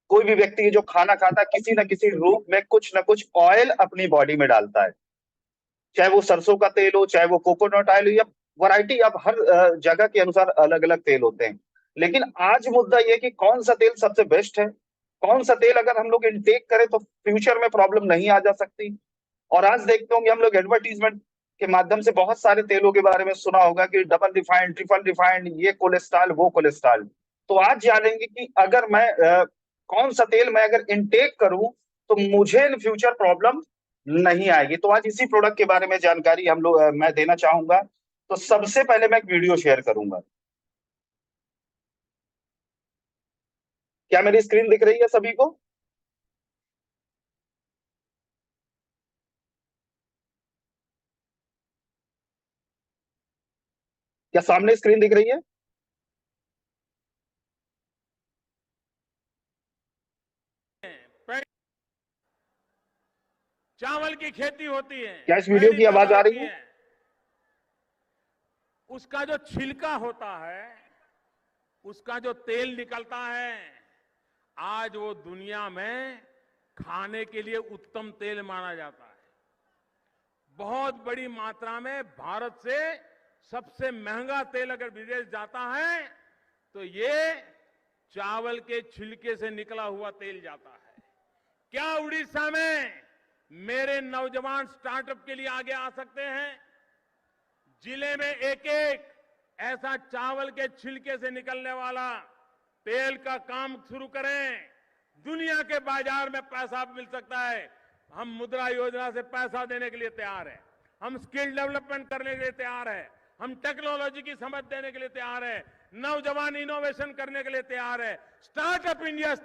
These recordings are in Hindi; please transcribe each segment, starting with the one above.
कोई भी व्यक्ति जो खाना खाता है किसी न किसी रूप में कुछ न कुछ ऑयल अपनी बॉडी में डालता है, चाहे वो सरसों का तेल हो, चाहे वो कोकोनट ऑयल हो, या वैरायटी अब हर जगह के अनुसार अलग अलग तेल होते हैं। लेकिन आज मुद्दा ये कि कौन सा तेल सबसे बेस्ट है, कौन सा तेल अगर हम लोग इनटेक करें तो फ्यूचर में प्रॉब्लम नहीं आ जा सकती। और आज देखते होंगे हम लोग एडवर्टीजमेंट के माध्यम से बहुत सारे तेलों के बारे में सुना होगा कि डबल रिफाइंड, ट्रिपल रिफाइंड, ये कोलेस्ट्रॉल, वो कोलेस्ट्रॉल। तो आज जानेंगे कि अगर मैं कौन सा तेल मैं अगर इनटेक करूं तो मुझे इन फ्यूचर प्रॉब्लम नहीं आएगी। तो आज इसी प्रोडक्ट के बारे में जानकारी हम लोग मैं देना चाहूंगा। तो सबसे पहले मैं एक वीडियो शेयर करूंगा। क्या मेरी स्क्रीन दिख रही है सभी को? क्या सामने स्क्रीन दिख रही है? चावल की खेती होती है, क्या इस वीडियो पहली की पैदा आवाज आ होती रही है? है, उसका जो छिलका होता है, उसका जो तेल निकलता है, आज वो दुनिया में खाने के लिए उत्तम तेल माना जाता है। बहुत बड़ी मात्रा में भारत से सबसे महंगा तेल अगर विदेश जाता है तो ये चावल के छिलके से निकला हुआ तेल जाता है। क्या उड़ीसा में मेरे नौजवान स्टार्टअप के लिए आगे आ सकते हैं? जिले में एक एक ऐसा चावल के छिलके से निकलने वाला तेल का काम शुरू करें, दुनिया के बाजार में पैसा मिल सकता है। हम मुद्रा योजना से पैसा देने के लिए तैयार हैं, हम स्किल डेवलपमेंट करने के लिए तैयार हैं, हम टेक्नोलॉजी की समझ देने के लिए तैयार हैं, नौजवान इनोवेशन करने के लिए तैयार है। Startup India.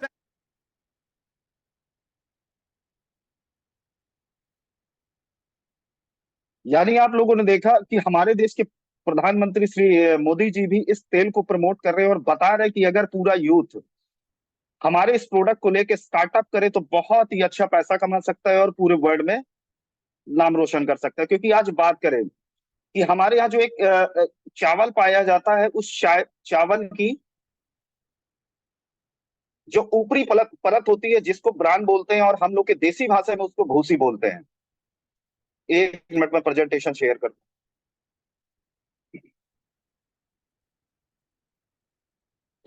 यानी आप लोगों ने देखा कि हमारे देश के प्रधानमंत्री श्री मोदी जी भी इस तेल को प्रमोट कर रहे हैं और बता रहे हैं कि अगर पूरा यूथ हमारे इस प्रोडक्ट को लेके स्टार्टअप करे तो बहुत ही अच्छा पैसा कमा सकता है और पूरे वर्ल्ड में नाम रोशन कर सकता है। क्योंकि आज बात करें कि हमारे यहाँ जो एक चावल पाया जाता है, उस चावल की जो ऊपरी परत परत होती है जिसको ब्रान बोलते हैं, और हम लोग के देसी भाषा में उसको भूसी बोलते हैं। एक मिनट में प्रेजेंटेशन शेयर कर।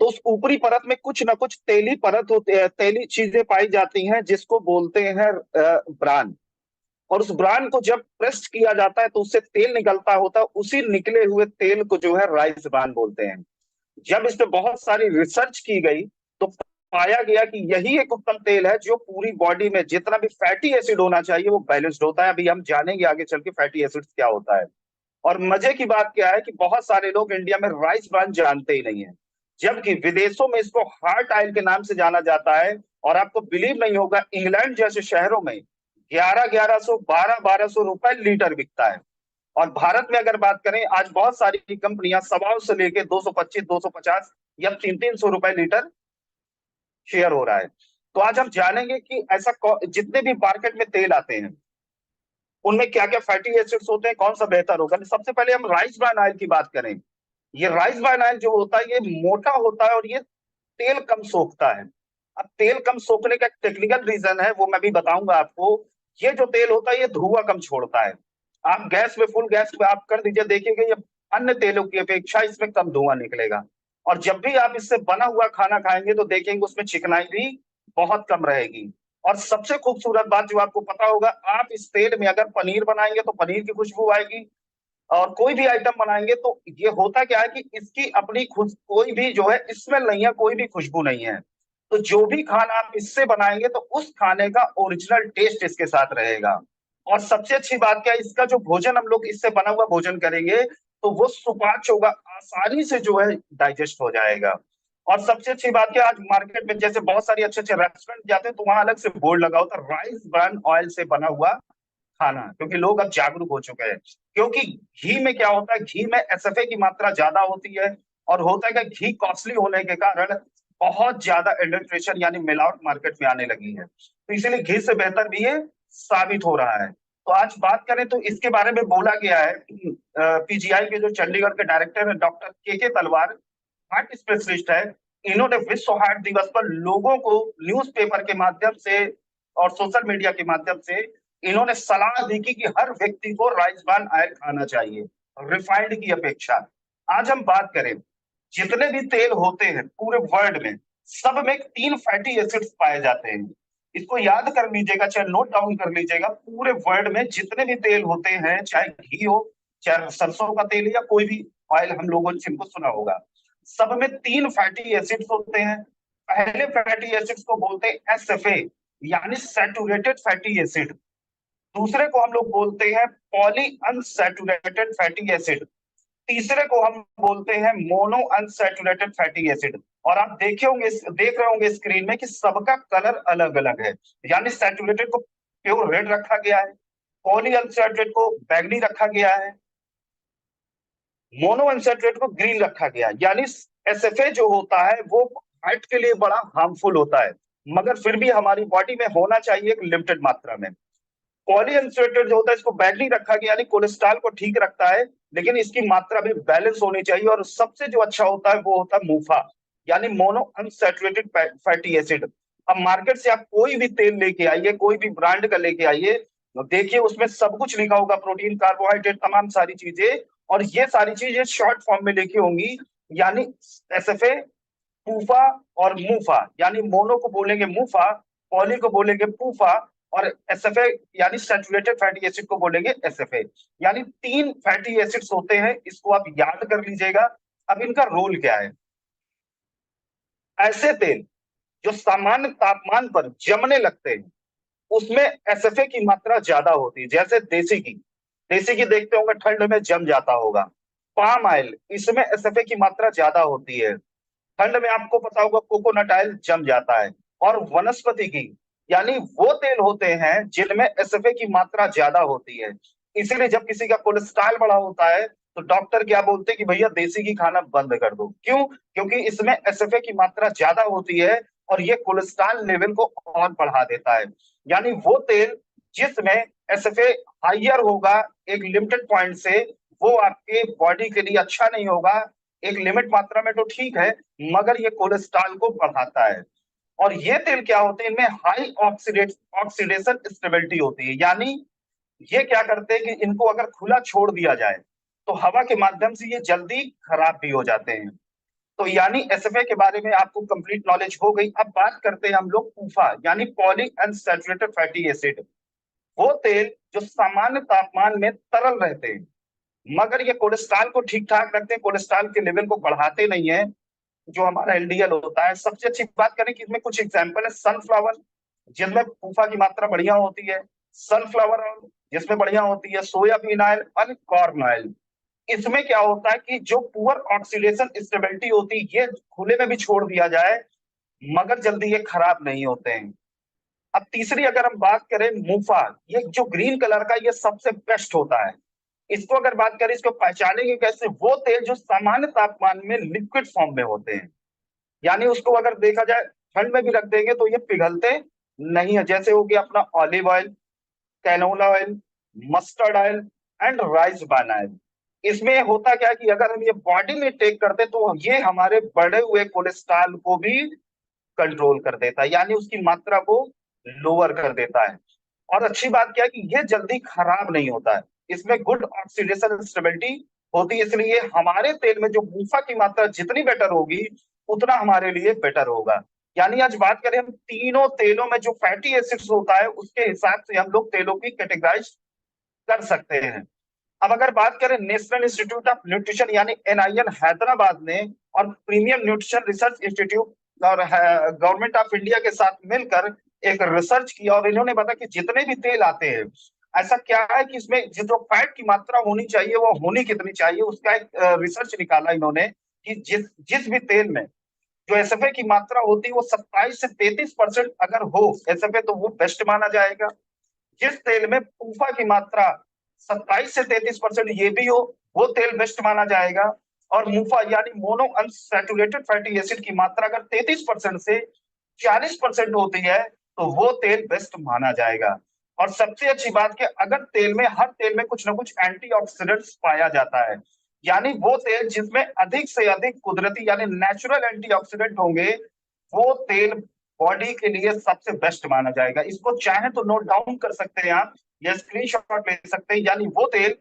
तो उस ऊपरी परत में कुछ ना कुछ तेली परत होती है, तेली चीजें पाई जाती हैं जिसको बोलते हैं ब्रान। और उस ब्रान को जब प्रेस किया जाता है तो उससे तेल निकलता होता है, उसी निकले हुए तेल को जो है राइस ब्रान बोलते हैं। जब इस पे बहुत सारी रिसर्च की गई तो पाया गया कि यही एक उत्तम तेल है जो पूरी बॉडी में जितना भी फैटी एसिड होना चाहिए वो बैलेंस्ड होता है। अभी हम जानेंगे आगे चल के फैटी एसिड क्या होता है। और मजे की बात क्या है कि बहुत सारे लोग इंडिया में राइस ब्रान जानते ही नहीं है, जबकि विदेशों में इसको हार्ट ऑयल के नाम से जाना जाता है। और आपको बिलीव नहीं होगा, इंग्लैंड जैसे शहरों में 1100 1200 लीटर बिकता है। और भारत में अगर बात करें, आज बहुत सारी कंपनियां 100 से लेके 225 250 या 300 लीटर शेयर हो रहा है। तो आज हम जानेंगे कि ऐसा जितने भी मार्केट में तेल आते हैं उनमें क्या क्या फैटी एसिड्स होते हैं, कौन सा बेहतर होगा। सबसे पहले हम राइस ब्रान ऑयल की बात करें। ये राइस ब्रान ऑयल जो होता है ये मोटा होता है और ये तेल कम सोखता है। अब तेल कम सोखने का एक टेक्निकल रीजन है, वो मैं भी बताऊंगा आपको। ये जो तेल होता है ये धुआं कम छोड़ता है। आप गैस में फुल गैस पे आप कर दीजिए, देखिएगा ये अन्य तेलों की अपेक्षा इसमें कम धुआं निकलेगा। और जब भी आप इससे बना हुआ खाना खाएंगे तो देखेंगे उसमें चिकनाई भी बहुत कम रहेगी। और सबसे खूबसूरत बात जो आपको पता होगा, आप इस तेल में अगर पनीर बनाएंगे तो पनीर की खुशबू आएगी। और कोई भी आइटम बनाएंगे तो ये होता क्या है कि इसकी अपनी खुद कोई भी जो है स्मेल नहीं है, कोई भी खुशबू नहीं है। तो जो भी खाना आप इससे बनाएंगे तो उस खाने का ओरिजिनल टेस्ट इसके साथ रहेगा। और सबसे अच्छी बात क्या है, इसका जो भोजन हम लोग इससे बना हुआ भोजन करेंगे तो वो सुपाच्य होगा, आसानी से जो है डाइजेस्ट हो जाएगा। और सबसे अच्छी बात क्या, आज मार्केट में जैसे बहुत सारी अच्छे अच्छे रेस्टोरेंट जाते हैं तो वहां अलग से बोर्ड लगा होता है राइस ब्रान ऑयल से बना हुआ खाना, क्योंकि लोग अब जागरूक हो चुके हैं। क्योंकि घी में क्या होता है, घी में एसएफए की मात्रा ज्यादा होती है। और होता है कि घी कॉस्टली होने के कारण बहुत ज्यादा एडल्ट्रेशन यानी मिलावट मार्केट में आने लगी है, तो इसीलिए घी से बेहतर भी ये साबित हो रहा है। तो आज बात करें तो इसके बारे में बोला गया है पीजीआई के जो चंडीगढ़ के डायरेक्टर है डॉक्टर के तलवार, हार्ट स्पेशलिस्ट है। इन्होंने विश्व हार्ट दिवस पर लोगों को न्यूज़पेपर के माध्यम से और सोशल मीडिया के माध्यम से इन्होंने सलाह दी कि हर व्यक्ति को राइस ब्रान ऑयल खाना चाहिए रिफाइंड की अपेक्षा। आज हम बात करें, जितने भी तेल होते हैं पूरे वर्ल्ड में, सब में 3 फैटी एसिड्स पाए जाते हैं। इसको याद कर लीजिएगा, चाहे नोट डाउन कर लीजिएगा, पूरे वर्ल्ड में जितने भी तेल होते हैं, चाहे घी हो, चाहे सरसों का तेल या कोई भी ऑयल हम लोगों ने जिनको सुना होगा, सब में 3 फैटी एसिड्स होते हैं। पहले फैटी एसिड्स को बोलते हैं एसएफए, यानी सैचुरेटेड फैटी एसिड। दूसरे को हम लोग बोलते हैं पॉली अनसैचुरेटेड फैटी एसिड। तीसरे को हम बोलते हैं मोनो अनसैचुरेटेड फैटी एसिड। और आप देख रहे होंगे स्क्रीन में कि सबका कलर अलग अलग है, यानी सैचुरेटेड को प्योर रेड रखा गया है, पॉली अनसैचुरेटेड को बैंगनी रखा गया है, मोनो अनसैचुरेटेड को ग्रीन रखा गया है। यानी एसएफए जो होता है वो हार्ट के लिए बड़ा हार्मफुल होता है, मगर फिर भी हमारी बॉडी में होना चाहिए एक लिमिटेड मात्रा में। पॉली अनसैचुरेटेड जो होता है इसको बैंगनी रखा गया, यानी कोलेस्ट्रॉल को ठीक रखता है, लेकिन इसकी मात्रा भी बैलेंस होनी चाहिए। और सबसे जो अच्छा होता है वो होता है मूफा, यानी मोनो अनसैचुरेटेड फैटी एसिड। अब मार्केट से आप कोई भी तेल लेके आइए, कोई भी ब्रांड का लेके आइए, तो देखिए उसमें सब कुछ लिखा होगा, प्रोटीन, कार्बोहाइड्रेट, तमाम सारी चीजें, और ये सारी चीजें शॉर्ट फॉर्म में लिखी होंगी। यानी एसएफए, पूफा और मूफा, यानी मोनो को बोलेंगे मूफा, पॉली को बोलेंगे पूफा, और एसएफए यानी सैचुरेटेड फैटी एसिड को बोलेंगे एसएफए। यानी 3 फैटी एसिड्स होते हैं, इसको आप याद कर लीजिएगा। अब इनका रोल क्या है? ऐसे तेल जो सामान्य तापमान पर जमने लगते हैं उसमें एसएफए की मात्रा ज्यादा होती है। जैसे देसी घी देखते होंगे ठंड में जम जाता होगा। पाम ऑयल, इसमें एसएफए की मात्रा ज्यादा होती है। ठंड में आपको पता होगा कोकोनट ऑयल जम जाता है। और वनस्पति घी, यानी वो तेल होते हैं जिनमें एसएफए की मात्रा ज्यादा होती है। इसीलिए जब किसी का कोलेस्ट्रॉल बढ़ा होता है तो डॉक्टर क्या बोलते हैं कि भैया देसी घी खाना बंद कर दो। क्यों? क्योंकि इसमें एसएफए की मात्रा ज्यादा होती है और ये कोलेस्ट्रॉल लेवल को और बढ़ा देता है। यानी वो तेल जिसमें एसएफए हाइयर होगा एक लिमिटेड पॉइंट से, वो आपके बॉडी के लिए अच्छा नहीं होगा। एक लिमिट मात्रा में तो ठीक है, मगर ये कोलेस्ट्रॉल को बढ़ाता है। और ये तेल क्या होते हैं, इनमें हाई ऑक्सीडेशन स्टेबिलिटी होती है। यानी ये क्या करते हैं कि इनको अगर खुला छोड़ दिया जाए तो हवा के माध्यम से ये जल्दी खराब भी हो जाते हैं। तो यानी एसएफए के बारे में आपको कंप्लीट नॉलेज हो गई। अब बात करते हैं हम लोग पूफा, यानी पॉली अनसैचुरेटेड फैटी एसिड। वो तेल जो सामान्य तापमान में तरल रहते हैं, मगर ये कोलेस्ट्रॉल को ठीक ठाक रखते हैं, कोलेस्ट्रॉल के लेवल को बढ़ाते नहीं है, जो हमारा एलडीएल होता है। सबसे अच्छी बात करें कि इसमें कुछ एग्जांपल है, सनफ्लावर जिसमें फूफा की मात्रा बढ़िया होती है, सनफ्लावर ऑयल जिसमें बढ़िया होती है, सोयाबीन ऑयल और कॉर्न ऑयल। इसमें क्या होता है कि जो पुअर ऑक्सीडेशन स्टेबिलिटी होती है, ये खुले में भी छोड़ दिया जाए मगर जल्दी ये खराब नहीं होते हैं। अब तीसरी अगर हम बात करें मूफा, ये जो ग्रीन कलर का, ये सबसे बेस्ट होता है। इसको अगर बात करें, इसको पहचानेंगे कैसे? वो तेल जो सामान्य तापमान में लिक्विड फॉर्म में होते हैं, यानी उसको अगर देखा जाए ठंड में भी रख देंगे तो ये पिघलते नहीं है। जैसे हो गया अपना olive oil, canola oil, mustard oil and rice bran oil. इसमें होता क्या है कि अगर हम ये बॉडी में टेक करते तो ये हमारे बढ़े हुए कोलेस्ट्रॉल को भी कंट्रोल कर देता है, यानी उसकी मात्रा को लोअर कर देता है। और अच्छी बात क्या है कि ये जल्दी खराब नहीं होता है, इसमें गुड ऑक्सीडेशन स्टेबिलिटी होती है। इसलिए हमारे तेल में जो मूफा की मात्रा जितनी बेटर होगी उतना हमारे लिए बेटर होगा। यानी आज बात करें हम तीनों तेलों में जो फैटी एसिड्स होता है उसके हिसाब से हम लोग तेलों की कैटेगराइज कर सकते हैं। अब अगर बात करें नेशनल इंस्टीट्यूट ऑफ न्यूट्रिशन यानी एनआईएन हैदराबाद ने और प्रीमियम न्यूट्रिशन रिसर्च इंस्टीट्यूट और गवर्नमेंट ऑफ इंडिया के साथ मिलकर एक रिसर्च किया, और इन्होंने बताया कि जितने भी तेल आते हैं, ऐसा क्या है कि इसमें जो फैट की मात्रा होनी चाहिए वो होनी कितनी चाहिए, उसका एक रिसर्च निकाला इन्होंने कि जिस जिस भी तेल में जो एसएफए की मात्रा होती है वो 27 से 33% अगर हो एसएफए तो वो बेस्ट माना जाएगा। जिस तेल में पूफा की मात्रा 27 से 33% ये भी हो वो तेल बेस्ट माना जाएगा। और मूफा यानी मोनो अनसैचुरेटेड फैटी एसिड की मात्रा अगर 33% से 40% होती है तो वो तेल बेस्ट माना जाएगा। और सबसे अच्छी बात कि अगर तेल में, हर तेल में कुछ ना कुछ एंटीऑक्सीडेंट्स पाया जाता है, यानी वो तेल जिसमें अधिक से अधिक कुदरती यानी नेचुरल एंटीऑक्सीडेंट होंगे, वो तेल बॉडी के लिए सबसे बेस्ट माना जाएगा। इसको चाहे तो नोट डाउन कर सकते हैं आप, या स्क्रीनशॉट ले सकते हैं। यानी वो तेल,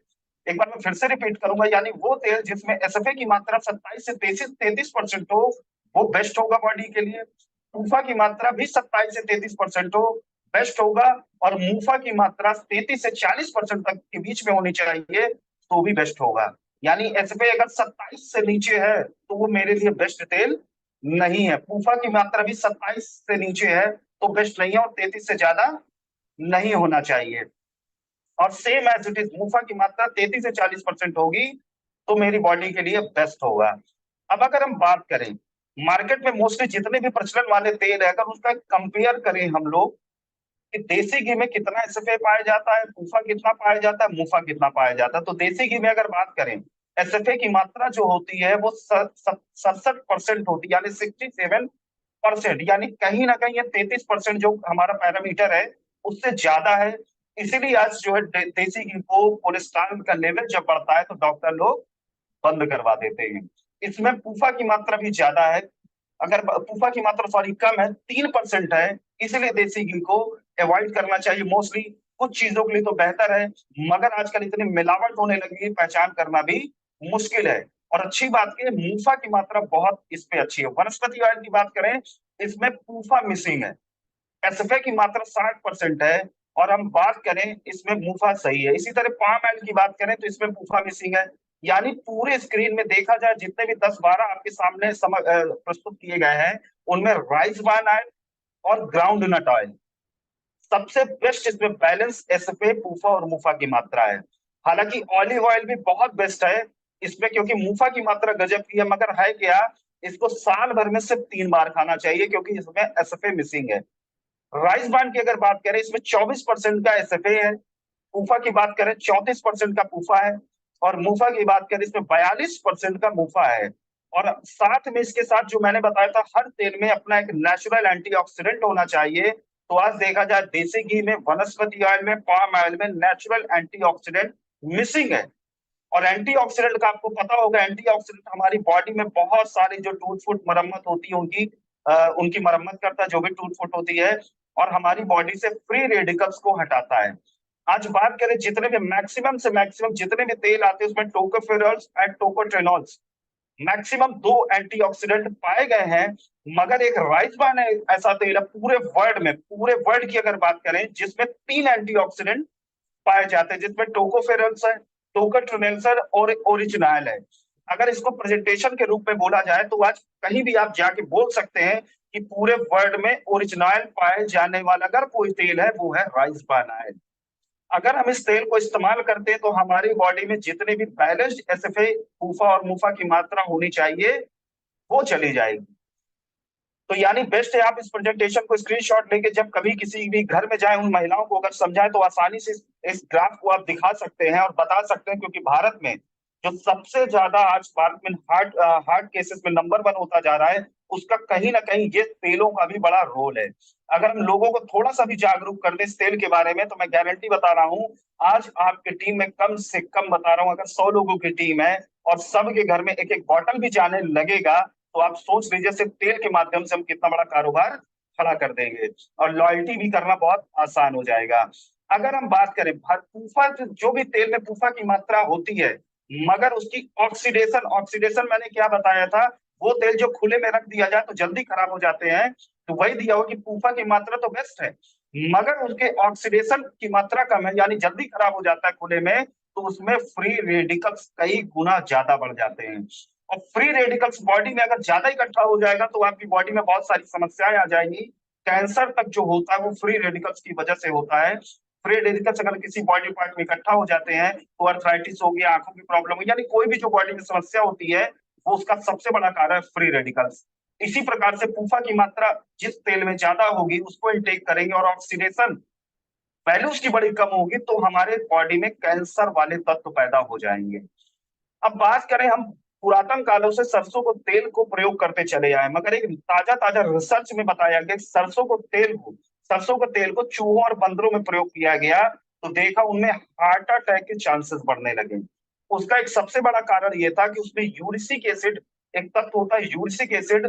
एक बार मैं फिर से रिपीट करूंगा, यानी वो तेल जिसमें एसएफए की मात्रा 27 से 33% हो, वो बेस्ट होगा बॉडी के लिए। मूफा की मात्रा भी 27 से 33% हो, बेस्ट होगा। और मूफा की मात्रा 33 से 40% तक के बीच में होनी चाहिए, तो भी बेस्ट होगा। यानी एसएफए अगर 27 से नीचे है तो वो मेरे लिए बेस्ट तेल नहीं है। पूफा की मात्रा भी 27 से नीचे है तो बेस्ट नहीं है, और 33 से ज्यादा नहीं होना चाहिए। और सेम एज इट इज, मूफा की मात्रा 33 से 40% होगी तो मेरी बॉडी के लिए बेस्ट होगा। अब अगर हम बात करें मार्केट में मोस्टली जितने भी प्रचलन वाले तेल है, अगर उसका कंपेयर करें हम लोग कि देसी घी में कितना एसएफए पाया जाता है, पूफा कितना पाया जाता है, मुफा कितना पाया जाता है, तो देसी घी में अगर बात करें एसएफए की मात्रा जो होती है वो 67% होती है, यानी 67%। यानी कहीं ना कहीं ये 33% जो हमारा पैरामीटर है उससे ज्यादा है। इसीलिए आज जो है देसी घी को कोलेस्ट्रॉल का लेवल जब बढ़ता है तो डॉक्टर लोग बंद करवा देते हैं। इसमें पूफा की मात्रा भी ज्यादा है, अगर पूफा की मात्रा सॉरी कम है, 3% है। इसलिए देसी घी को अवॉइड करना चाहिए मोस्टली। कुछ चीजों के लिए तो बेहतर है, मगर आजकल इतनी मिलावट होने लगी है, पहचान करना भी मुश्किल है। और अच्छी बात की मूफा की मात्रा बहुत इस पे अच्छी है। वनस्पति ऑयल की बात करें, इसमें पूफा मिसिंग है। एसएफए की मात्रा 60% है, और हम बात करें इसमें मुफा सही है। इसी तरह पाम ऑयल की बात करें तो इसमें मुफा मिसिंग है। यानी पूरे स्क्रीन में देखा जाए जितने भी 10-12 आपके सामने प्रस्तुत किए गए हैं, उनमें राइस ब्रान ऑयल और ग्राउंड नट ऑयल सबसे बेस्ट, इसमें बैलेंस एसएफए पूफा और मुफा की मात्रा है। हालांकि ऑलिव ऑयल भी बहुत बेस्ट है इसमें, क्योंकि मुफा की मात्रा गजब की है, मगर है क्या, इसको साल भर में सिर्फ 3 बार खाना चाहिए क्योंकि इसमें एसएफए मिसिंग है। राइस ब्रांड की अगर बात करें, इसमें 24% का एसएफए है। पूफा की बात करें 34% का पूफा है। और मुफा की बात करें इसमें 42% का मुफा है। और साथ में इसके साथ जो मैंने बताया था, हर तेल में अपना एक नेचुरल एंटीऑक्सीडेंट होना चाहिए। तो आज देखा जाए देसी घी में, वनस्पति ऑयल में, पाम ऑयल में नेचुरल एंटीऑक्सीडेंट मिसिंग है। और एंटीऑक्सीडेंट का आपको पता होगा, एंटीऑक्सीडेंट हमारी बॉडी में बहुत सारी जो टूट फूट मरम्मत होती है उनकी मरम्मत करता है, जो भी टूट फूट होती है, और हमारी बॉडी से फ्री रेडिकल्स को हटाता है। आज बात करें जितने भी मैक्सिमम से मैक्सिमम जितने भी तेल आते हैं उसमें टोकोफेरॉल्स एंड टोकोट्रेनॉल्स मैक्सिमम 2 एंटीऑक्सीडेंट पाए गए हैं। मगर एक राइसबान है ऐसा तेल है पूरे वर्ल्ड की अगर बात करें जिसमें 3 एंटीऑक्सीडेंट पाए जाते हैं, जिसमें टोकोफेरल्स है, टोकोट्रोनेल्स है और ओरिजिनल है। अगर इसको प्रेजेंटेशन के रूप में बोला जाए तो आज कहीं भी आप जाके बोल सकते हैं कि पूरे वर्ल्ड में ओरिजिनल पाए जाने वाला अगर कोई तेल है वो है राइस ब्रान ऑयल। अगर हम इस तेल को इस्तेमाल करते हैं तो हमारी बॉडी में जितने भी बैलेंस्ड एसएफए, फूफा और मुफा की मात्रा होनी चाहिए वो चली जाएगी। तो यानी बेस्ट है आप इस प्रेजेंटेशन को स्क्रीनशॉट लेके जब कभी किसी भी घर में जाए, उन महिलाओं को अगर समझाएं तो आसानी से इस ग्राफ को आप दिखा सकते हैं और बता सकते हैं। क्योंकि भारत में जो सबसे ज्यादा आज भारत में हार्ट केसेस में नंबर 1 होता जा रहा है, उसका कहीं ना कहीं ये तेलों का भी बड़ा रोल है। अगर हम लोगों को थोड़ा सा भी जागरूक कर दें इस तेल के बारे में, तो मैं गारंटी बता रहा हूँ, आज आपकी टीम में कम से कम बता रहा हूँ, अगर 100 लोगों की टीम है और सबके घर में एक एक बॉटल भी जाने लगेगा, तो आप सोच लीजिए सिर्फ तेल के माध्यम से हम कितना बड़ा कारोबार खड़ा कर देंगे। और लॉयल्टी भी करना बहुत आसान हो जाएगा। अगर हम बात करें पूफा, जो भी तेल में पूफा की मात्रा होती है, मगर उसकी ऑक्सीडेशन ऑक्सीडेशन मैंने क्या बताया था, वो तेल जो खुले में रख दिया जाए तो जल्दी खराब हो जाते हैं। तो वही दिया हो कि पूफा की मात्रा तो बेस्ट है, मगर उसके ऑक्सीडेशन की मात्रा कम है, यानी जल्दी खराब हो जाता है खुले में, तो उसमें फ्री रेडिकल्स कई गुना ज्यादा बढ़ जाते हैं। और फ्री रेडिकल्स बॉडी में अगर ज्यादा इकट्ठा हो जाएगा तो आपकी बॉडी में बहुत सारी समस्याएं आ जाएंगी। कैंसर तक जो होता है वो फ्री रेडिकल्स की वजह से होता है। फ्री रेडिकल्स अगर किसी बॉडी पार्ट में इकट्ठा हो जाते हैं तो अर्थराइटिस हो गया, आंखों की प्रॉब्लम हो, यानी कोई भी जो बॉडी में समस्या होती है वो उसका सबसे बड़ा कारण है फ्री रेडिकल्स। इसी प्रकार से पूफा की मात्रा जिस तेल में ज्यादा होगी उसको इनटेक करेंगे और ऑक्सीडेशन वैल्यू उसकी बड़ी कम होगी, तो हमारे बॉडी में कैंसर वाले तत्व पैदा हो जाएंगे। अब बात करें हम, पुरातन कालों से सरसों को तेल को प्रयोग करते चले आए, मगर एक ताजा ताजा रिसर्च में बताया गया कि सरसों के तेल को चूहों और बंदरों में प्रयोग किया गया तो देखा उनमें हार्ट अटैक के चांसेस बढ़ने लगे। उसका एक सबसे बड़ा कारण ये था कि उसमें यूरिसिक एसिड, एक तत्व होता है यूरिसिक एसिड,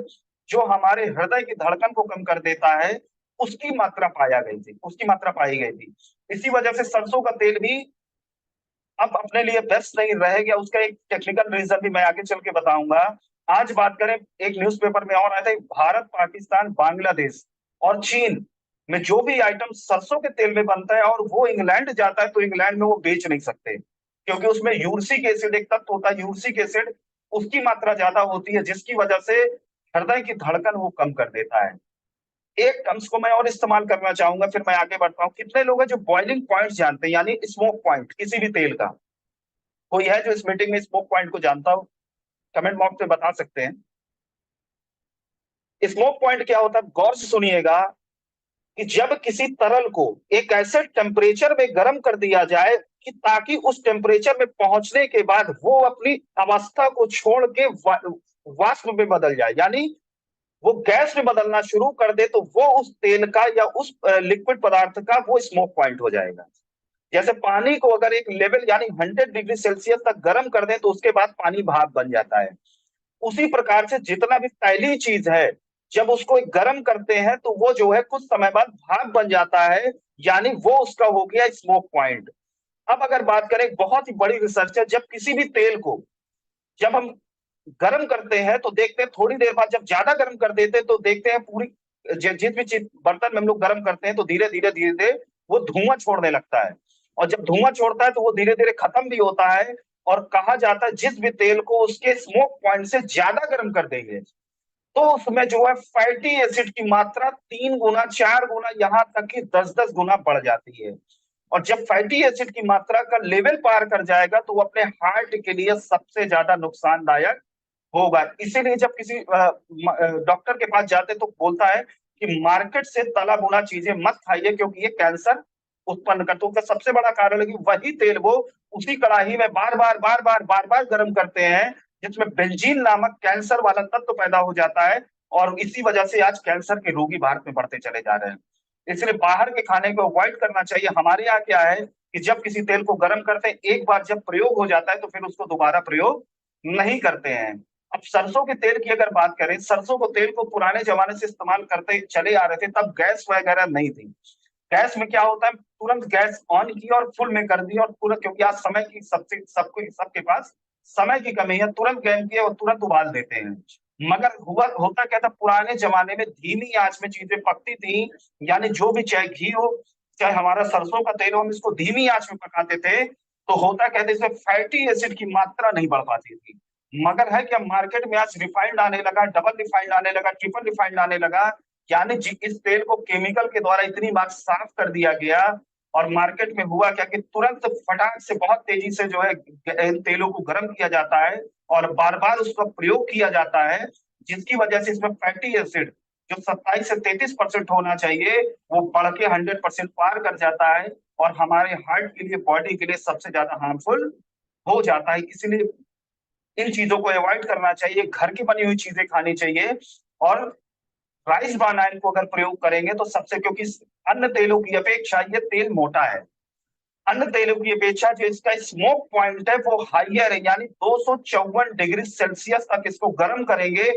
जो हमारे हृदय की धड़कन को कम कर देता है, उसकी मात्रा पाई गई थी। इसी वजह से सरसों का तेल भी अब अपने लिए बेस्ट नहीं रह गया। उसका एक टेक्निकल रीजन भी मैं आगे चल के बताऊंगा। आज बात करें, एक न्यूज़पेपर में और आया था, भारत, पाकिस्तान, बांग्लादेश और चीन में जो भी आइटम सरसों के तेल में बनता है और वो इंग्लैंड जाता है, तो इंग्लैंड में वो बेच नहीं सकते, क्योंकि उसमें यूरिक एसिड, एक तत्व होता है यूरिक एसिड, उसकी मात्रा ज्यादा होती है, जिसकी वजह से हृदय की धड़कन वो कम कर देता है। एक टर्म्स को मैं और इस्तेमाल करना चाहूंगा, फिर मैं आगे बढ़ता हूँ। कितने लोग हैं जो बॉइलिंग पॉइंट जानते हैं, यानी स्मोक पॉइंट किसी भी तेल का? कोई है जो इस मीटिंग में स्मोक पॉइंट को जानता हो? कमेंट बॉक्स में बता सकते हैं। स्मोक पॉइंट क्या होता है, गौर से सुनिएगा, कि जब किसी तरल को एक ऐसे टेम्परेचर में गर्म कर दिया जाए कि ताकि उस टेम्परेचर में पहुंचने के बाद वो अपनी अवस्था को छोड़ के वाष्प में बदल जाए, यानी वो गैस में बदलना शुरू कर दे, तो वो उस तेल का या उस लिक्विड पदार्थ का वो स्मोक पॉइंट हो जाएगा। जैसे पानी को अगर एक लेवल यानी 100 डिग्री सेल्सियस तक गर्म कर दें, तो उसके बाद पानी भाप बन जाता है। उसी प्रकार से जितना भी तैलीय चीज है, जब उसको एक गर्म करते हैं तो वो जो है कुछ समय बाद भाप बन जाता है, यानी वो उसका हो गया स्मोक पॉइंट। अब अगर बात करें, बहुत ही बड़ी रिसर्च है, जब किसी भी तेल को जब हम गर्म करते हैं तो देखते हैं थोड़ी देर बाद, जब ज्यादा गर्म कर देते हैं तो देखते हैं पूरी जिस भी चीज बर्तन में हम लोग गर्म करते हैं तो धीरे धीरे वो धुआं छोड़ने लगता है। और जब धुआं छोड़ता है तो वो धीरे धीरे खत्म भी होता है। और कहा जाता है जिस भी तेल को उसके स्मोक पॉइंट से ज्यादा गर्म कर देंगे, तो उसमें जो है फैटी एसिड की मात्रा 3 गुना, 4 गुना, यहां तक कि 10-10 गुना बढ़ जाती है। और जब फैटी एसिड की मात्रा का लेवल पार कर जाएगा, तो वो अपने हार्ट के लिए सबसे ज्यादा नुकसानदायक होगा। इसीलिए जब किसी डॉक्टर के पास जाते तो बोलता है कि मार्केट से तला भुना चीजें मत खाइए, क्योंकि ये कैंसर उत्पन्न करते हैं। उसका सबसे बड़ा कारण है कि वही तेल वो उसी कड़ाही में बार बार गर्म करते हैं, जिसमें बेंजीन नामक कैंसर वाला तत्व पैदा हो जाता है। और इसी वजह से आज कैंसर के रोगी भारत में बढ़ते चले जा रहे हैं। इसलिए बाहर के खाने को अवॉइड करना चाहिए। हमारे यहाँ क्या है कि जब किसी तेल को गर्म करते हैं, एक बार जब प्रयोग हो जाता है तो फिर उसको दोबारा प्रयोग नहीं करते हैं। अब सरसों के तेल की अगर बात करें, सरसों को तेल को पुराने जमाने से इस्तेमाल करते चले आ रहे थे, तब गैस वगैरह नहीं थी। गैस में क्या होता है, तुरंत गैस ऑन की और फुल में कर दी और तुरंत, क्योंकि आज समय की सबके पास समय की कमी है, तुरंत गैस किया और तुरंत उबाल देते हैं। मगर हुआ होता क्या था, पुराने जमाने में धीमी आंच में चीजें पकती थी, यानी जो भी, चाहे घी हो चाहे हमारा सरसों का तेल हो, हम इसको धीमी आंच में पकाते थे, तो होता क्या था, इसमें फैटी एसिड की मात्रा नहीं बढ़ पाती थी। मगर है क्या, मार्केट में आज रिफाइंड आने लगा, डबल रिफाइंड आने लगा, ट्रिपल रिफाइंड आने लगा, यानी इस तेल को केमिकल के द्वारा इतनी बार साफ कर दिया गया। और मार्केट में हुआ क्या कि तुरंत फटाक से बहुत तेजी से जो है इन तेलों को गर्म किया जाता है और बार बार उसका प्रयोग किया जाता है, जिसकी वजह से इसमें फैटी एसिड जो 27 से 33% होना चाहिए, वो बढ़ के 100% पार कर जाता है और हमारे हार्ट के लिए, बॉडी के लिए सबसे ज्यादा हार्मफुल हो जाता है। इसलिए इन चीजों को अवॉइड करना चाहिए, घर की बनी हुई चीजें खानी चाहिए। और राइस ब्रान ऑयल को अगर प्रयोग करेंगे तो सबसे, क्योंकि अन्य तेलों की अपेक्षा ये तेल मोटा है, अन्य तेलों की अपेक्षा जो इसका स्मोक पॉइंट है वो हाइयर है, यानी 254 डिग्री सेल्सियस तक इसको गर्म करेंगे,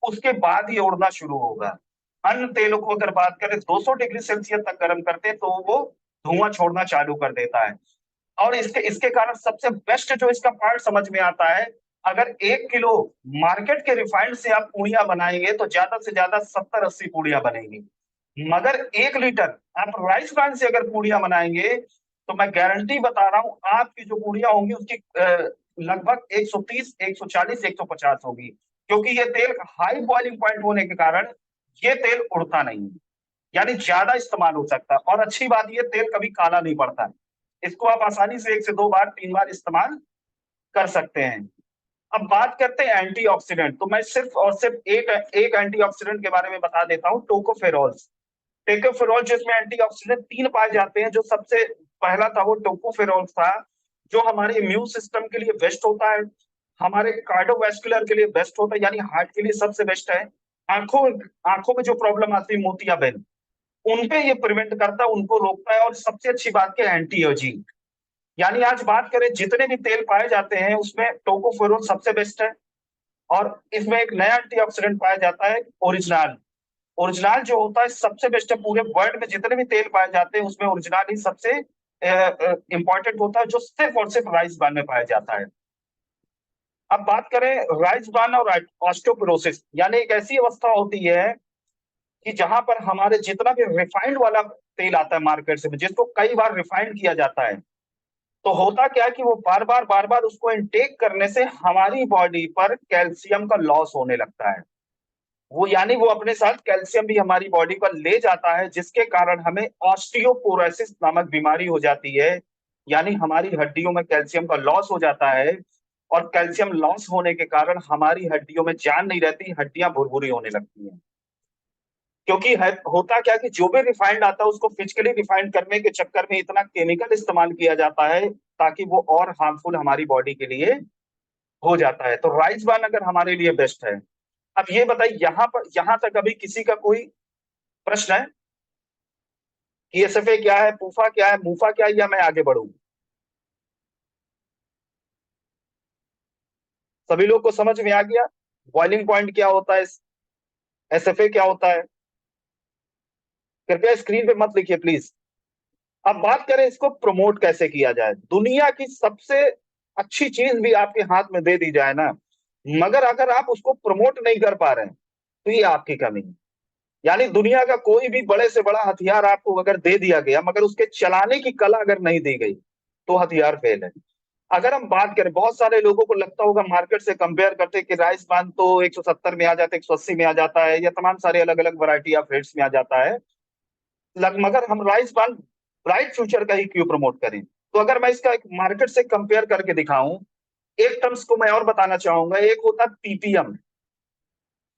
उसके बाद ही उड़ना शुरू होगा। अन्य तेलों को अगर बात करें, 200 डिग्री सेल्सियस तक गर्म करते हैं तो वो धुआं छोड़ना चालू कर देता है। और इसके इसके कारण सबसे बेस्ट जो इसका पार्ट समझ में आता है, अगर 1 किलो मार्केट के रिफाइंड से आप पूड़ियां बनाएंगे तो ज्यादा से ज्यादा 70-80 पूड़ियां बनेंगी। मगर 1 लीटर आप राइस ब्रान से अगर पूड़ियां बनाएंगे, तो मैं गारंटी बता रहा हूं, आपकी जो पूड़ियां होंगी उसकी लगभग 130, 140, 150 होगी, क्योंकि ये तेल हाई बॉइलिंग पॉइंट होने के कारण ये तेल उड़ता नहीं है, यानी ज्यादा इस्तेमाल हो सकता है। और अच्छी बात, ये तेल कभी काला नहीं पड़ता है, इसको आप आसानी से 1 से 2 बार, 3 बार इस्तेमाल कर सकते हैं। अब बात करते हैं एंटीऑक्सीडेंट, तो मैं सिर्फ और सिर्फ एक एक एंटीऑक्सीडेंट के बारे में बता देता हूं, टोकोफेरॉल्स। टोकोफेरॉल, जिसमें एंटीऑक्सीडेंट 3 पाए जाते हैं। जो सबसे पहला था वो टोकोफेरॉल था, जो हमारे इम्यून सिस्टम के लिए बेस्ट होता है, हमारे कार्डियोवैस्कुलर के लिए बेस्ट होता है, यानी हार्ट के लिए सबसे बेस्ट है। आंखों आंखों में जो प्रॉब्लम आती है, मोतियाबिंद, उनपे ये प्रिवेंट करता है, उनको रोकता है। और सबसे अच्छी बात क्या, एंटी एजिंग, यानी आज बात करें जितने भी तेल पाए जाते हैं उसमें टोकोफेरोल सबसे बेस्ट है। और इसमें एक नया एंटीऑक्सीडेंट पाया जाता है ओरिजिनल। ओरिजिनल जो होता है सबसे बेस्ट है। पूरे वर्ल्ड में जितने भी तेल पाए जाते हैं उसमें ओरिजिनल ही सबसे इंपॉर्टेंट होता है, जो सिर्फ और सिर्फ राइस ब्रान में पाया जाता है। अब बात करें राइस ब्रान और ऑस्टियोपोरोसिस, यानी एक ऐसी अवस्था होती है कि जहां पर हमारे जितना भी रिफाइंड वाला तेल आता है मार्केट से, जिसको कई बार रिफाइंड किया जाता है, तो होता क्या है कि वो बार बार उसको इनटेक करने से हमारी बॉडी पर कैल्शियम का लॉस होने लगता है। वो यानी वो अपने साथ कैल्शियम भी हमारी बॉडी पर ले जाता है, जिसके कारण हमें ऑस्टियोपोरोसिस नामक बीमारी हो जाती है। यानी हमारी हड्डियों में कैल्शियम का लॉस हो जाता है, और कैल्शियम लॉस होने के कारण हमारी हड्डियों में जान नहीं रहती, हड्डियां भुरभुरी होने लगती हैं। क्योंकि होता क्या कि जो भी रिफाइंड आता है उसको फिजिकली रिफाइंड करने के चक्कर में इतना केमिकल इस्तेमाल किया जाता है ताकि वो और हार्मफुल हमारी बॉडी के लिए हो जाता है। तो राइस ब्रान अगर हमारे लिए बेस्ट है। अब ये बताइए, यहां तक अभी किसी का कोई प्रश्न है कि एसएफए क्या है, पूफा क्या है, मूफा क्या है, या मैं आगे बढ़ूं? सभी लोग को समझ में आ गया बॉइलिंग पॉइंट क्या होता है, एसएफए क्या होता है? कृपया स्क्रीन पे मत लिखिए प्लीज। अब बात करें इसको प्रमोट कैसे किया जाए। दुनिया की सबसे अच्छी चीज भी आपके हाथ में दे दी जाए ना, मगर अगर आप उसको प्रमोट नहीं कर पा रहे हैं तो ये आपकी कमी है। यानी दुनिया का कोई भी बड़े से बड़ा हथियार आपको अगर दे दिया गया, मगर उसके चलाने की कला अगर नहीं दी गई, तो हथियार फेल है। अगर हम बात करें, बहुत सारे लोगों को लगता होगा मार्केट से कंपेयर करते कि राइस ब्रान तो 170 में आ जाता है, 180 में आ जाता है, या तमाम सारे अलग अलग वैरायटी ऑफ रेट्स में आ जाता है। मगर हम राइस ब्रान ब्राइट फ्यूचर का ही क्यों प्रमोट करें? तो अगर मैं इसका एक मार्केट से कंपेयर करके दिखाऊं, एक टर्म्स को मैं और बताना चाहूंगा। एक होता है पीपीएम,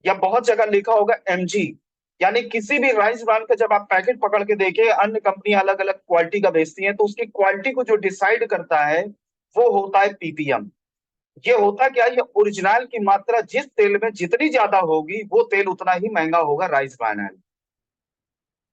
या बहुत जगह लिखा होगा एमजी। यानी किसी भी राइस ब्रान का जब आप पैकेट पकड़ के देखें, अन्य कंपनियां अलग अलग क्वालिटी का बेचती हैं, तो उसकी क्वालिटी को जो डिसाइड करता है वो होता है पीपीएम। ये होता क्या है, ये ओरिजिनल की मात्रा जिस तेल में जितनी ज्यादा होगी वो तेल उतना ही महंगा होगा राइस ब्रान।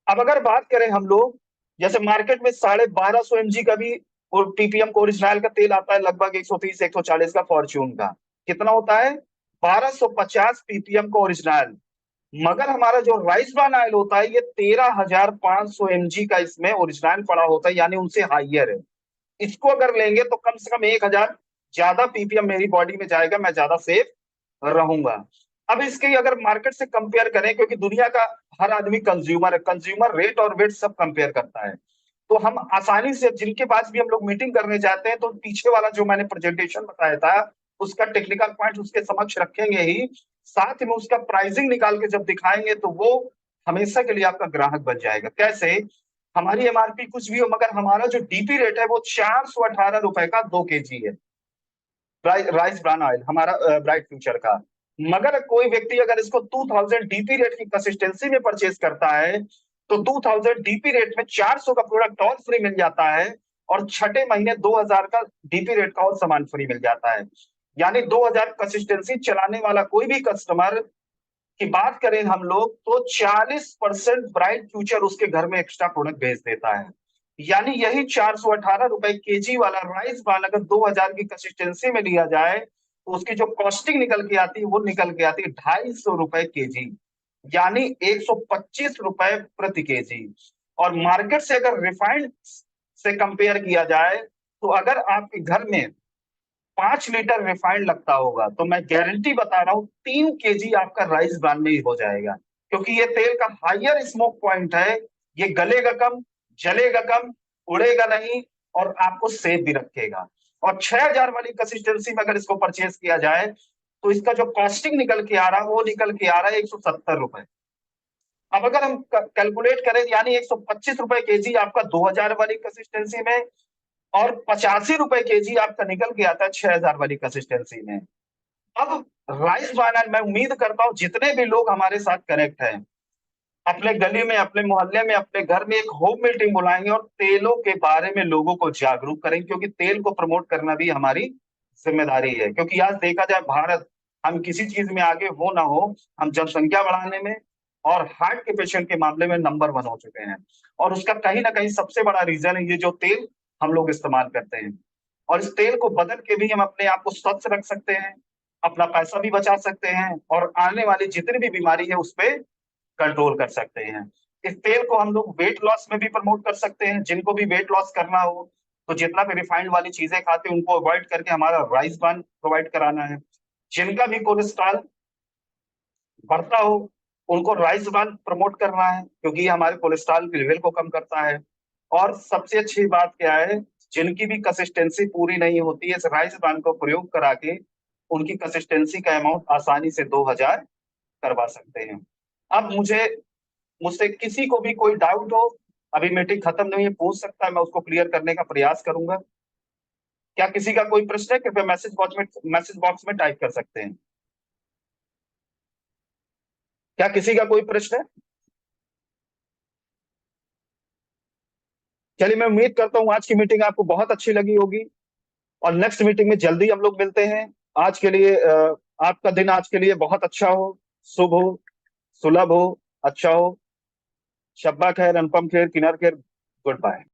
अब अगर बात करें हम लोग, जैसे मार्केट में 1250 एमजी का भी और पीपीएम को ओरिजिनल का तेल आता है, लगभग 130 140 का फॉर्च्यून का। कितना होता है? 1250 पीपीएम का ओरिजिनल। मगर हमारा जो राइस ब्रान ऑयल होता है ये 13,500 एमजी का इसमें ओरिजिनल पड़ा होता है, यानी उनसे हाइयर है। इसको अगर लेंगे तो कम से कम 1,000 ज्यादा पीपीएम मेरी बॉडी में जाएगा, मैं ज्यादा सेफ रहूंगा। अब इसके अगर मार्केट से कंपेयर करें, क्योंकि दुनिया का हर आदमी कंज्यूमर है, कंज्यूमर रेट और वेट सब कंपेयर करता है, तो हम आसानी से जिनके पास भी हम लोग मीटिंग करने जाते हैं तो पीछे वाला जो मैंने प्रेजेंटेशन बताया था उसका टेक्निकल पॉइंट उसके समक्ष रखेंगे ही, साथ में उसका प्राइसिंग निकाल के जब दिखाएंगे तो वो हमेशा के लिए आपका ग्राहक बन जाएगा। कैसे? हमारी एमआरपी कुछ भी हो, मगर हमारा जो डीपी रेट है वो 418 रुपए का 2 केजी है। राइस ब्रान ऑयल हमारा ब्राइट फ्यूचर का। मगर कोई व्यक्ति अगर इसको 2000 डीपी रेट की कंसिस्टेंसी में परचेज करता है, तो 2000 डीपी रेट में 400 का प्रोडक्ट और फ्री मिल जाता है, और छठे महीने 2000 का डीपी रेट का और सामान फ्री मिल जाता है। यानी 2000 कंसिस्टेंसी चलाने वाला कोई भी कस्टमर की बात करें हम लोग, तो 40% ब्राइट फ्यूचर उसके घर में एक्स्ट्रा प्रोडक्ट भेज देता है। यानी यही 418 रुपए केजी वाला राइस ब्रान अगर 2000 की कंसिस्टेंसी में लिया जाए, तो उसकी जो कॉस्टिंग निकल के आती है वो निकल के आती है 250 रुपए केजी, यानी 125 रुपए प्रति केजी। और मार्केट से अगर रिफाइंड से कंपेयर किया जाए, तो अगर आपके घर में 5 लीटर रिफाइंड लगता होगा, तो मैं गारंटी बता रहा हूं 3 केजी आपका राइस ब्रान में ही हो जाएगा। क्योंकि ये तेल का हाइयर स्मोक पॉइंट है, ये गलेगा कम, जलेगा कम, उड़ेगा नहीं, और आपको सेफ भी रखेगा। और 6,000 वाली कंसिस्टेंसी में अगर इसको परचेज किया जाए, तो इसका जो कॉस्टिंग निकल के आ रहा है वो निकल के आ रहा है 170 रुपए। अब अगर हम कैलकुलेट करें, यानी 125 रुपए केजी आपका 2000 वाली कंसिस्टेंसी में, और 85 रुपए केजी आपका निकल के आता है 6,000 वाली कंसिस्टेंसी में। अब राइस ब्रान, मैं उम्मीद करता हूं जितने भी लोग हमारे साथ कनेक्ट हैं, अपने गली में, अपने मोहल्ले में, अपने घर में एक होम मीटिंग बुलाएंगे और तेलों के बारे में लोगों को जागरूक करेंगे, क्योंकि तेल को प्रमोट करना भी हमारी जिम्मेदारी है। क्योंकि आज देखा जाए भारत, हम किसी चीज में आगे हो ना हो, हम जनसंख्या बढ़ाने में और हार्ट के पेशेंट के मामले में नंबर 1 हो चुके हैं। और उसका कहीं ना कहीं सबसे बड़ा रीजन है ये जो तेल हम लोग इस्तेमाल करते हैं। और इस तेल को बदल के भी हम अपने आप को स्वच्छ रख सकते हैं, अपना पैसा भी बचा सकते हैं, और आने वाली जितनी भी बीमारी है उस पे कंट्रोल कर सकते हैं। इस तेल को हम लोग वेट लॉस में भी प्रमोट कर सकते हैं। जिनको भी वेट लॉस करना हो तो जितना भी रिफाइंड वाली चीजें खाते हैं उनको अवॉइड करके हमारा राइस ब्रान प्रोवाइड कराना है। जिनका भी कोलेस्ट्रॉल बढ़ता हो उनको राइस ब्रान प्रमोट करना है, क्योंकि ये हमारे कोलेस्ट्रॉल के लेवल को कम करता है। और सबसे अच्छी बात क्या है, जिनकी भी कंसिस्टेंसी पूरी नहीं होती है, इस राइस ब्रान को प्रयोग करा के उनकी कंसिस्टेंसी का अमाउंट आसानी से 2000 करवा सकते हैं। अब मुझसे किसी को भी कोई डाउट हो, अभी मीटिंग खत्म नहीं है, पूछ सकता है, मैं उसको क्लियर करने का प्रयास करूंगा। क्या किसी का कोई प्रश्न है? कृपया मैसेज बॉक्स में टाइप कर सकते हैं। क्या किसी का कोई प्रश्न है? चलिए, मैं उम्मीद करता हूँ आज की मीटिंग आपको बहुत अच्छी लगी होगी, और नेक्स्ट मीटिंग में जल्दी हम लोग मिलते हैं। आज के लिए आपका दिन आज के लिए बहुत अच्छा हो, शुभ हो, सुलभ हो, अच्छा हो। शब्बा खैर, अनुपम खैर, किनर खैर, गुड बाय।